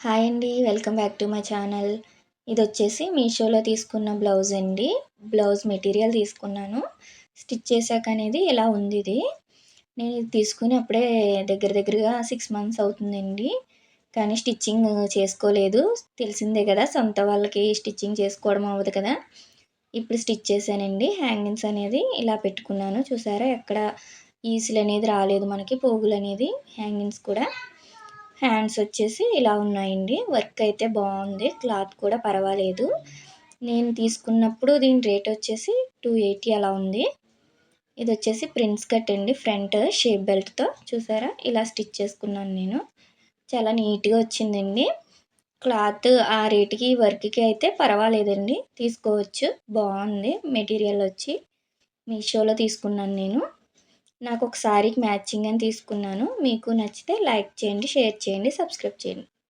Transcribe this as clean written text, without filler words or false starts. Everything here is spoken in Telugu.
హాయ్ అండి. Welcome back to my channel. ఇదొచ్చేసి మీషోలో తీసుకున్న బ్లౌజ్ అండి. బ్లౌజ్ మెటీరియల్ తీసుకున్నాను. స్టిచ్ చేశాక అనేది ఇలా ఉంది ఇది. నేను ఇది తీసుకొని అప్పుడే దగ్గరగా 6 మంత్స్ అవుతుందండి. కానీ స్టిచ్చింగ్ చేసుకోలేదు. తెలిసిందే కదా! సొంత వాళ్ళకి స్టిచ్చింగ్ చేసుకోవడం అవ్వదు కదా! ఇప్పుడు స్టిచ్ చేశానండి. హ్యాంగింగ్స్ అనేది ఇలా పెట్టుకున్నాను. చూసారా ఎక్కడ ఈసులనేది రాలేదు మనకి పోగులనేది. హ్యాంగింగ్స్ కూడా. హ్యాండ్స్ వచ్చేసి ఇలా ఉన్నాయండి. వర్క్ అయితే బాగుంది. క్లాత్ కూడా పర్వాలేదు. నేను తీసుకున్నప్పుడు దీని రేట్ వచ్చేసి 280 అలా ఉంది. ఇది వచ్చేసి ప్రిన్స్ కట్ అండి. ఫ్రంట్ షేప్ బెల్ట్తో చూసారా ఇలా స్టిచ్ చేసుకున్నాను నేను. చాలా నీట్గా వచ్చిందండి. క్లాత్ ఆ రేటుకి వర్క్కి అయితే పర్వాలేదండి, తీసుకోవచ్చు. బాగుంది మెటీరియల్ వచ్చి. మీషోలో తీసుకున్నాను నేను. నాకు ఒక సారీకి మ్యాచింగ్ అని తీసుకున్నాను. మీకు నచ్చితే లైక్ చేయండి, షేర్ చేయండి, సబ్స్క్రైబ్ చేయండి.